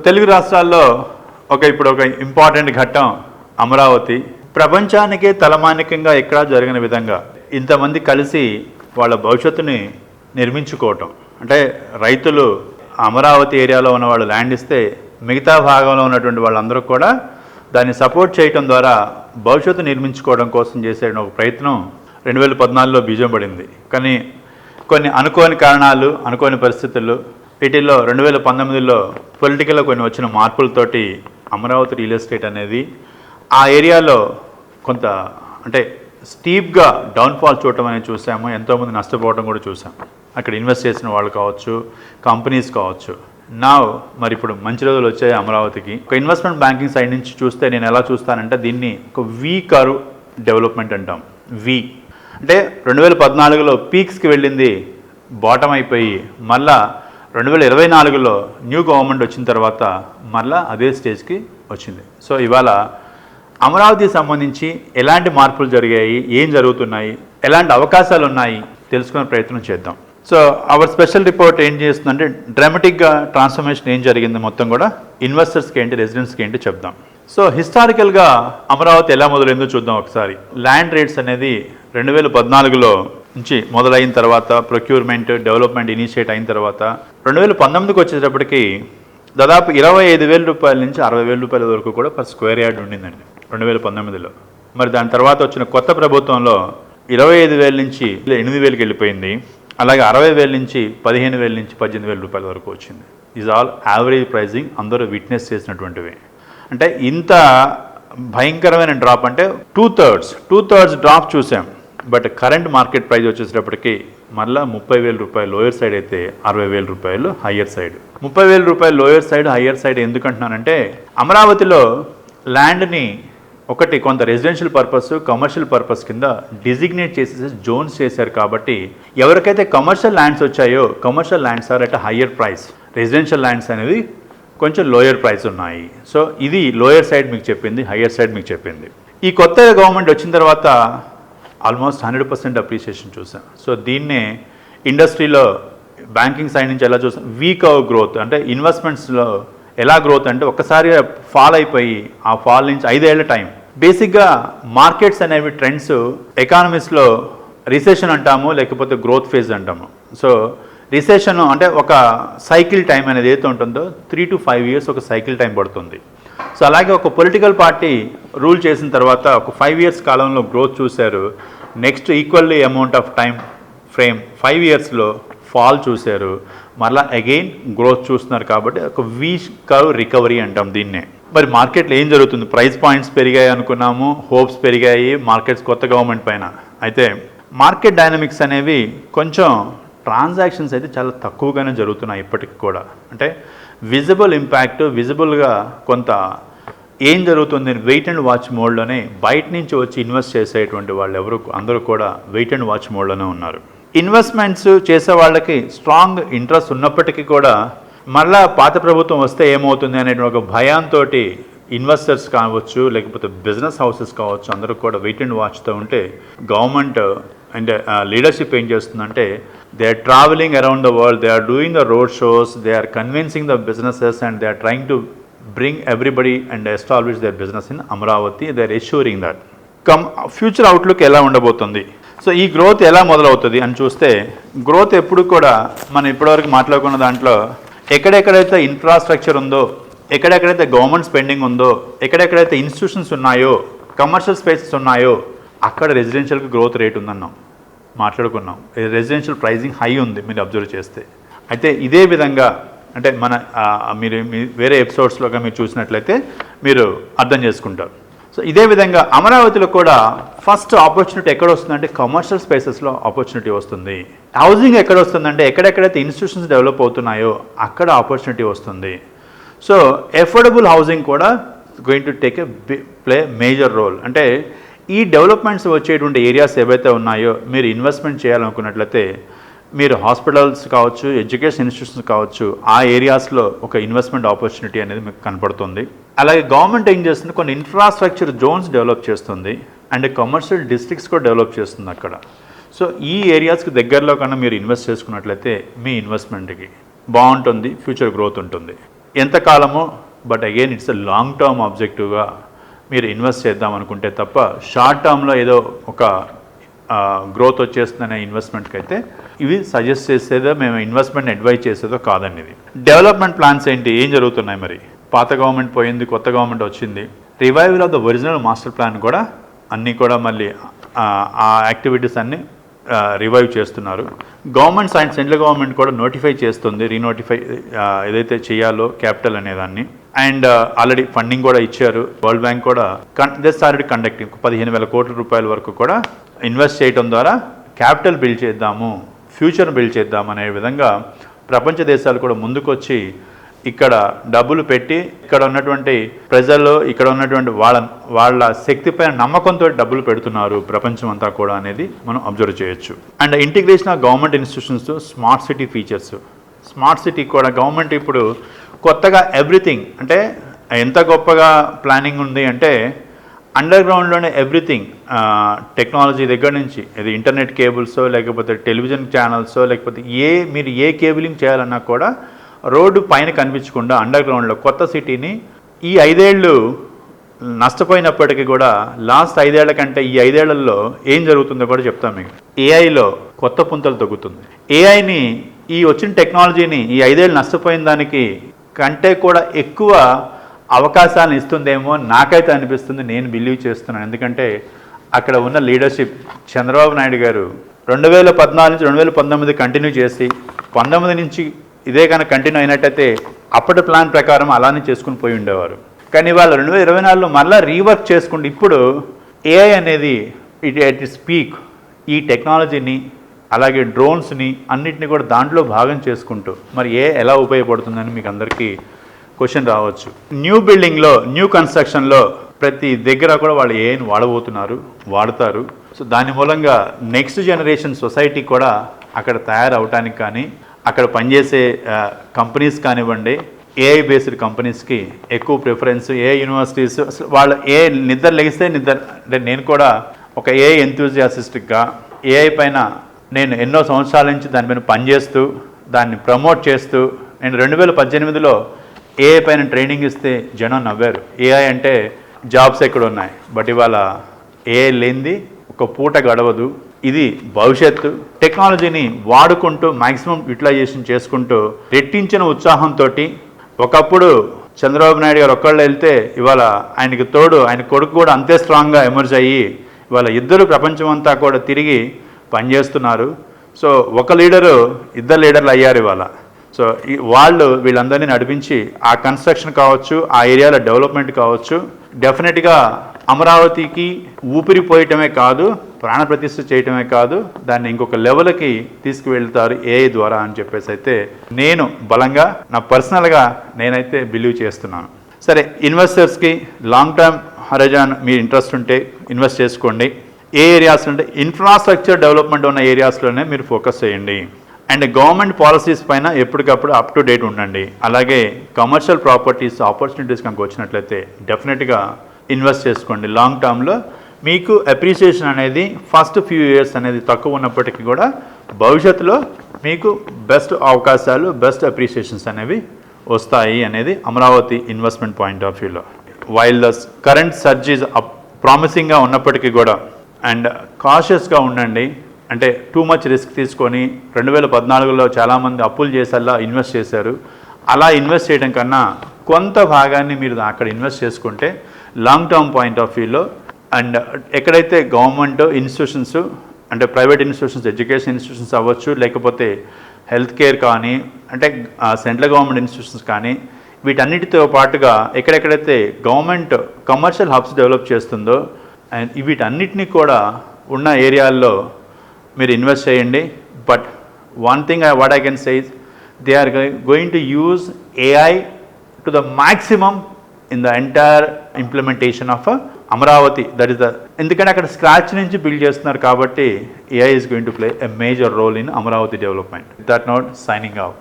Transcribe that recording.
తెలుగు రాష్ట్రాల్లో ఇప్పుడు ఒక ఇంపార్టెంట్ ఘట్టం అమరావతి. ప్రపంచానికే తలమానికంగా ఎక్కడా జరిగిన విధంగా ఇంతమంది కలిసి వాళ్ళ భవిష్యత్తుని నిర్మించుకోవటం. అంటే రైతులు అమరావతి ఏరియాలో ఉన్న వాళ్ళు ల్యాండ్ ఇస్తే మిగతా భాగంలో ఉన్నటువంటి వాళ్ళందరూ కూడా దాన్ని సపోర్ట్ చేయటం ద్వారా భవిష్యత్తు నిర్మించుకోవడం కోసం చేసే ఒక ప్రయత్నం 2014లో బీజం పడింది. కానీ కొన్ని అనుకోని కారణాలు, అనుకోని పరిస్థితులు, వీటిల్లో 2019లో పొలిటికల్లో కొన్ని వచ్చిన మార్పులతోటి అమరావతి రియల్ ఎస్టేట్ అనేది ఆ ఏరియాలో కొంత అంటే స్టీప్గా డౌన్ఫాల్ చూడటం అనేది చూసాము. ఎంతోమంది నష్టపోవడం కూడా చూసాం. అక్కడ ఇన్వెస్ట్ చేసిన వాళ్ళు కావచ్చు, కంపెనీస్ కావచ్చు. మరి ఇప్పుడు మంచి రోజులు వచ్చాయి అమరావతికి. ఒక ఇన్వెస్ట్మెంట్ బ్యాంకింగ్ సైడ్ నుంచి చూస్తే నేను ఎలా చూస్తానంటే దీన్ని ఒక వి కర్వ్ డెవలప్మెంట్ అంటాం. వి అంటే 2014లో పీక్స్కి వెళ్ళింది, బాటమ్ అయిపోయి మళ్ళా 2024లో న్యూ గవర్నమెంట్ వచ్చిన తర్వాత మళ్ళా అదే స్టేజ్కి వచ్చింది. సో ఇవాళ అమరావతికి సంబంధించి ఎలాంటి మార్పులు జరిగాయి, ఏం జరుగుతున్నాయి, ఎలాంటి అవకాశాలు ఉన్నాయి తెలుసుకునే ప్రయత్నం చేద్దాం. సో అవర్ స్పెషల్ రిపోర్ట్ ఏం చేస్తుందంటే డ్రామాటిక్గా ట్రాన్స్ఫర్మేషన్ ఏం జరిగింది మొత్తం కూడా ఇన్వెస్టర్స్కి ఏంటి, రెసిడెంట్స్కి ఏంటి చెప్దాం. సో హిస్టారికల్గా అమరావతి ఎలా మొదలైందో చూద్దాం ఒకసారి. ల్యాండ్ రేట్స్ అనేది 2014లో నుంచి మొదలైన తర్వాత ప్రొక్యూర్మెంట్, డెవలప్మెంట్ ఇనిషియేట్ అయిన తర్వాత 2019కి వచ్చేటప్పటికి దాదాపు 25,000 రూపాయల నుంచి 60,000 రూపాయల వరకు కూడా పర్ స్క్వేర్ యార్డ్ ఉండిందండి 2019లో. మరి దాని తర్వాత వచ్చిన కొత్త ప్రభుత్వంలో 25,000 నుంచి 8,000కి వెళ్ళిపోయింది. అలాగే 60,000 నుంచి 15,000 నుంచి 18,000 రూపాయల వరకు వచ్చింది. ఈజ్ ఆల్ యావరేజ్ ప్రైజింగ్, అందరూ విట్నెస్ చేసినటువంటివి. అంటే ఇంత భయంకరమైన డ్రాప్ అంటే టూ థర్డ్స్ డ్రాప్ చూసాం. బట్ కరెంట్ మార్కెట్ ప్రైస్ వచ్చేటప్పటికి మళ్ళీ 30,000 రూపాయలు లోయర్ సైడ్ అయితే 60,000 రూపాయలు హయ్యర్ సైడ్. 30,000 రూపాయలు లోయర్ సైడ్, హయ్యర్ సైడ్ ఎందుకంటున్నానంటే అమరావతిలో ల్యాండ్ని కొంత రెసిడెన్షియల్ పర్పస్, కమర్షియల్ పర్పస్ కింద డిజిగ్నేట్ చేసేసి జోన్స్ చేశారు. కాబట్టి ఎవరికైతే కమర్షియల్ ల్యాండ్స్ వచ్చాయో commercial lands are at higher price, residential lands అనేది కొంచెం లోయర్ ప్రైస్ ఉన్నాయి. సో ఇది లోయర్ సైడ్ మీకు చెప్పింది, హయ్యర్ సైడ్ మీకు చెప్పింది. ఈ కొత్త గవర్నమెంట్ వచ్చిన తర్వాత ఆల్మోస్ట్ 100% అప్రిషియేషన్ చూసాం. సో దీన్నే ఇండస్ట్రీలో బ్యాంకింగ్ సైడ్ నుంచి ఎలా చూసాం, వీక్ గ్రోత్ అంటే ఇన్వెస్ట్మెంట్స్లో ఎలా గ్రోత్ అంటే ఒక్కసారి ఫాల్ అయిపోయి ఆ ఫాల్ నుంచి 5 ఏళ్ల టైం. బేసిక్గా మార్కెట్స్ అనేవి ట్రెండ్స్ ఎకానమీస్లో రిసెషన్ అంటాము, లేకపోతే గ్రోత్ ఫేజ్ అంటాము. సో రిసెషన్ అంటే ఒక సైకిల్ టైం అనేది ఏదైతే ఉంటుందో 3 to 5 years ఒక సైకిల్ టైం పడుతుంది. సో అలాగే ఒక పొలిటికల్ పార్టీ రూల్ చేసిన తర్వాత ఒక 5 years కాలంలో గ్రోత్ చూశారు. Next equally amount of time frame 5 yearsలో ఫాల్ చూశారు. మరలా అగైన్ గ్రోత్ చూస్తున్నారు. కాబట్టి ఒక వి కర్వ్ రికవరీ అంటాం దీన్నే. మరి మార్కెట్లో ఏం జరుగుతుంది? ప్రైస్ పాయింట్స్ పెరిగాయి అనుకున్నాము, హోప్స్ పెరిగాయి మార్కెట్స్ కొత్త గవర్నమెంట్ పైన. అయితే మార్కెట్ డైనమిక్స్ అనేవి కొంచెం ట్రాన్సాక్షన్స్ అయితే చాలా తక్కువగానే జరుగుతున్నాయి ఇప్పటికి కూడా. అంటే విజిబుల్ ఇంపాక్ట్, విజిబుల్గా కొంత ఏం జరుగుతుంది వెయిట్ అండ్ వాచ్ మోడ్లోనే బయట నుంచి వచ్చి ఇన్వెస్ట్ చేసేటువంటి వాళ్ళు అందరూ కూడా వెయిట్ అండ్ వాచ్ మోడ్లోనే ఉన్నారు. ఇన్వెస్ట్మెంట్స్ చేసే వాళ్ళకి స్ట్రాంగ్ ఇంట్రెస్ట్ ఉన్నప్పటికీ కూడా మళ్ళా పాత ప్రభుత్వం వస్తే ఏమవుతుంది అనే ఒక భయంతో ఇన్వెస్టర్స్ కావచ్చు, లేకపోతే బిజినెస్ హౌసెస్ కావచ్చు, అందరూ కూడా వెయిట్ అండ్ వాచ్తో ఉంటే గవర్నమెంట్ అండ్ లీడర్షిప్ ఏం చేస్తుందంటే they are travelling around the world, they are doing the road shows, they are convincing the businesses and they are trying to bring everybody and establish their business in Amaravati. They are assuring that. Future outlook ఎలా ఉండబోతుంది? So ఈ growth ఎలా మొదలవుతుంది అని చూస్తే growth ఎప్పుడు కూడా మనం ఇప్పటివరకు మాట్లాడుకున్న దాంట్లో ఎక్కడెక్కడైతే ఇన్ఫ్రాస్ట్రక్చర్ ఉందో, ఎక్కడెక్కడైతే గవర్నమెంట్ స్పెండింగ్ ఉందో, ఎక్కడెక్కడైతే ఇన్స్టిట్యూషన్స్ ఉన్నాయో, కమర్షియల్ స్పేసెస్ ఉన్నాయో అక్కడ రెసిడెన్షియల్కి గ్రోత్ రేట్ ఉందన్నాం, మాట్లాడుకున్నాం. రెసిడెన్షియల్ ప్రైజింగ్ హై ఉంది మీరు అబ్జర్వ్ చేస్తే. అయితే ఇదే విధంగా అంటే మీరు వేరే ఎపిసోడ్స్లో మీరు చూసినట్లయితే మీరు అర్థం చేసుకుంటారు. సో ఇదే విధంగా అమరావతిలో కూడా ఫస్ట్ ఆపర్చునిటీ ఎక్కడ వస్తుందంటే కమర్షియల్ స్పేసెస్లో ఆపర్చునిటీ వస్తుంది. హౌసింగ్ ఎక్కడ వస్తుందంటే ఎక్కడెక్కడైతే ఇన్స్టిట్యూషన్స్ డెవలప్ అవుతున్నాయో అక్కడ ఆపర్చునిటీ వస్తుంది. సో ఎఫోర్డబుల్ హౌసింగ్ కూడా going to take play major role. అంటే ఈ డెవలప్మెంట్స్ వచ్చేటువంటి ఏరియాస్ ఏవైతే ఉన్నాయో మీరు ఇన్వెస్ట్మెంట్ చేయాలనుకున్నట్లయితే మీరు హాస్పిటల్స్ కావచ్చు, ఎడ్యుకేషన్ ఇన్స్టిట్యూషన్స్ కావచ్చు, ఆ ఏరియాస్లో ఒక ఇన్వెస్ట్మెంట్ ఆపర్చునిటీ అనేది మీకు కనపడుతుంది. అలాగే గవర్నమెంట్ ఏం చేస్తుంది, కొన్ని ఇన్ఫ్రాస్ట్రక్చర్ జోన్స్ డెవలప్ చేస్తుంది అండ్ కమర్షియల్ డిస్ట్రిక్ట్స్ కూడా డెవలప్ చేస్తుంది అక్కడ. సో ఈ ఏరియాస్కి దగ్గరలో కన్నా మీరు ఇన్వెస్ట్ చేసుకున్నట్లయితే మీ ఇన్వెస్ట్మెంట్కి బాగుంటుంది, ఫ్యూచర్ గ్రోత్ ఉంటుంది. ఎంతకాలమో, but again it's a long term ఆబ్జెక్టివ్గా మీరు ఇన్వెస్ట్ చేద్దాం అనుకుంటే తప్ప షార్ట్ టర్మ్లో ఏదో ఒక గ్రోత్ వచ్చేస్తుందనే ఇన్వెస్ట్మెంట్కి అయితే ఇవి సజెస్ట్ చేసేదో మేము ఇన్వెస్ట్మెంట్ అడ్వైజ్ చేసేదో కాదండి. ఇది డెవలప్మెంట్ ప్లాన్స్ ఏంటి, ఏం జరుగుతున్నాయి మరి? పాత గవర్నమెంట్ పోయింది, కొత్త గవర్నమెంట్ వచ్చింది. Revival of the original master plan కూడా అన్నీ కూడా మళ్ళీ ఆ యాక్టివిటీస్ అన్నీ రివైవ్ చేస్తున్నారు. గవర్నమెంట్ సెంట్రల్ గవర్నమెంట్ కూడా నోటిఫై చేస్తుంది, రీనోటిఫై ఏదైతే చేయాలో క్యాపిటల్ అనేదాన్ని. అండ్ ఆల్రెడీ ఫండింగ్ కూడా ఇచ్చారు. వరల్డ్ బ్యాంక్ కూడా దే స్టార్టెడ్ కండక్టింగ్ 15,000 కోట్ల రూపాయల వరకు కూడా ఇన్వెస్ట్ చేయడం ద్వారా క్యాపిటల్ బిల్డ్ చేద్దాము, ఫ్యూచర్ బిల్డ్ చేద్దాం అనే విధంగా ప్రపంచ దేశాలు కూడా ముందుకొచ్చి ఇక్కడ డబ్బులు పెట్టి ఇక్కడ ఉన్నటువంటి ప్రజలు, ఇక్కడ ఉన్నటువంటి వాళ్ళ శక్తిపైన నమ్మకంతో డబ్బులు పెడుతున్నారు ప్రపంచం అంతా కూడా అనేది మనం అబ్జర్వ్ చేయొచ్చు. And integration of government institutions, smart city features. Smart city కూడా గవర్నమెంట్ ఇప్పుడు కొత్తగా ఎవ్రీథింగ్, అంటే ఎంత గొప్పగా ప్లానింగ్ ఉంది అంటే అండర్ గ్రౌండ్లోనే ఎవ్రీథింగ్, టెక్నాలజీ దగ్గర నుంచి, ఇది ఇంటర్నెట్ కేబుల్సో లేకపోతే టెలివిజన్ ఛానల్సో లేకపోతే మీరు ఏ కేబులింగ్ చేయాలన్నా కూడా రోడ్డు పైన కనిపించకుండా అండర్ గ్రౌండ్లో కొత్త సిటీని ఈ 5 ఏళ్ళు నష్టపోయినప్పటికీ కూడా లాస్ట్ 5 ఏళ్ల కంటే ఈ 5 ఏళ్లలో ఏం జరుగుతుందో కూడా చెప్తాం మీకు. ఏఐలో కొత్త పుంతలు తగ్గుతుంది. ఏఐని ఈ వచ్చిన టెక్నాలజీని ఈ 5 ఏళ్ళు నష్టపోయిన దానికి కంటే కూడా ఎక్కువ అవకాశాలను ఇస్తుందేమో నాకైతే అనిపిస్తుంది, నేను బిలీవ్ చేస్తున్నాను. ఎందుకంటే అక్కడ ఉన్న లీడర్షిప్ చంద్రబాబు నాయుడు గారు 2014 నుంచి 2019 కంటిన్యూ చేసి 19 నుంచి ఇదే కనుక కంటిన్యూ అయినట్టయితే అప్పటి ప్లాన్ ప్రకారం అలానే చేసుకుని పోయి ఉండేవారు. కానీ వాళ్ళు 2024లో మళ్ళీ రీవర్క్ చేసుకుంటూ ఇప్పుడు ఏఐ అనేది ఇట్ స్పీక్ ఈ టెక్నాలజీని అలాగే డ్రోన్స్ని అన్నిటిని కూడా దాంట్లో భాగం చేసుకుంటూ మరి ఎలా ఉపయోగపడుతుందని మీకు అందరికీ క్వశ్చన్ రావచ్చు. న్యూ బిల్డింగ్లో, న్యూ కన్స్ట్రక్షన్లో ప్రతి దగ్గర కూడా వాళ్ళు ఏఐని వాడతారు. సో దాని మూలంగా నెక్స్ట్ జనరేషన్ సొసైటీ కూడా అక్కడ తయారవటానికి కానీ అక్కడ పనిచేసే కంపెనీస్ కానివ్వండి, ఏఐ బేస్డ్ కంపెనీస్కి ఎక్కువ ప్రిఫరెన్స్. ఏ యూనివర్సిటీస్ అసలు వాళ్ళు నిద్ర లెగిస్తే అంటే నేను కూడా ఒక ఏఐ ఎంతూజియాసిస్టిక్గా ఏఐ పైన నేను ఎన్నో సంవత్సరాల నుంచి దానిపైన పనిచేస్తూ దాన్ని ప్రమోట్ చేస్తూ, నేను 2018లో ఏఐ పైన ట్రైనింగ్ ఇస్తే జనం నవ్వారు. ఏఐ అంటే జాబ్స్ ఎక్కడ ఉన్నాయి, బట్ ఇవాళ ఏఐ లేనిది ఒక పూట గడవదు. ఇది భవిష్యత్తు. టెక్నాలజీని వాడుకుంటూ మ్యాక్సిమం యూటిలైజేషన్ చేసుకుంటూ రెట్టించిన ఉత్సాహంతో, ఒకప్పుడు చంద్రబాబు నాయుడు గారు ఒక్కళ్ళు వెళ్తే ఇవాళ ఆయనకి తోడు ఆయన కొడుకు కూడా అంతే స్ట్రాంగ్గా ఎమర్జ్ అయ్యి ఇవాళ ఇద్దరు ప్రపంచం అంతా కూడా తిరిగి పనిచేస్తున్నారు. సో ఒక లీడరు 2 లీడర్లు అయ్యారు ఇవాళ. సో వీళ్ళందరినీ నడిపించి ఆ కన్స్ట్రక్షన్ కావచ్చు, ఆ ఏరియాలో డెవలప్మెంట్ కావచ్చు, డెఫినెట్గా అమరావతికి ఊపిరిపోయటమే కాదు, ప్రాణప్రతిష్ఠ చేయటమే కాదు, దాన్ని ఇంకొక లెవెల్కి తీసుకువెళ్తారు ఏఐ ద్వారా అని చెప్పేసి అయితే నేను బలంగా నా పర్సనల్గా నేనైతే బిలీవ్ చేస్తున్నాను. సరే, ఇన్వెస్టర్స్కి లాంగ్ టర్మ్ హరైజాన్ మీరు ఇంట్రెస్ట్ ఉంటే ఇన్వెస్ట్ చేసుకోండి. ఏ ఏరియాస్ అంటే ఇన్ఫ్రాస్ట్రక్చర్ డెవలప్మెంట్ ఉన్న ఏరియాస్లోనే మీరు ఫోకస్ చేయండి. అండ్ గవర్నమెంట్ పాలసీస్ పైన ఎప్పటికప్పుడు అప్ టు డేట్ ఉండండి. అలాగే కమర్షియల్ ప్రాపర్టీస్ ఆపర్చునిటీస్ కనుక వచ్చినట్లయితే డెఫినెట్గా ఇన్వెస్ట్ చేసుకోండి. లాంగ్ టర్మ్లో మీకు అప్రిసియేషన్ అనేది ఫస్ట్ ఫ్యూ ఇయర్స్ అనేది తక్కువ ఉన్నప్పటికీ కూడా భవిష్యత్తులో మీకు బెస్ట్ అవకాశాలు, బెస్ట్ అప్రిసియేషన్స్ అనేవి వస్తాయి అనేది అమరావతి ఇన్వెస్ట్మెంట్ పాయింట్ ఆఫ్ వ్యూలో. While the current surge is ప్రామిసింగ్గా ఉన్నప్పటికీ కూడా అండ్ కాషియస్గా ఉండండి. అంటే టూ మచ్ రిస్క్ తీసుకొని 2014లో చాలామంది అప్పులు చేసేలా ఇన్వెస్ట్ చేశారు. అలా ఇన్వెస్ట్ చేయడం కన్నా కొంత భాగాన్ని మీరు అక్కడ ఇన్వెస్ట్ చేసుకుంటే లాంగ్ టర్మ్ పాయింట్ ఆఫ్ వ్యూలో అండ్ ఎక్కడైతే గవర్నమెంట్ ఇన్స్టిట్యూషన్స్ అంటే ప్రైవేట్ ఇన్స్టిట్యూషన్స్, ఎడ్యుకేషన్ ఇన్స్టిట్యూషన్స్ అవ్వచ్చు, లేకపోతే హెల్త్ కేర్ కానీ, అంటే సెంట్రల్ గవర్నమెంట్ ఇన్స్టిట్యూషన్స్ కానీ, వీటన్నిటితో పాటుగా ఎక్కడెక్కడైతే గవర్నమెంట్ కమర్షియల్ హబ్స్ డెవలప్ చేస్తుందో అండ్ వీటన్నిటినీ కూడా ఉన్న ఏరియాల్లో మీరు ఇన్వెస్ట్ చేయండి. But one thing what I can say is they are going to use AI to the maximum in the entire implementation of Amaravati. That is the, ఎందుకంటే అక్కడ scratch నుంచి బిల్డ్ చేస్తున్నారు కాబట్టి AI is going to play a major role in Amaravati development. That note signing of.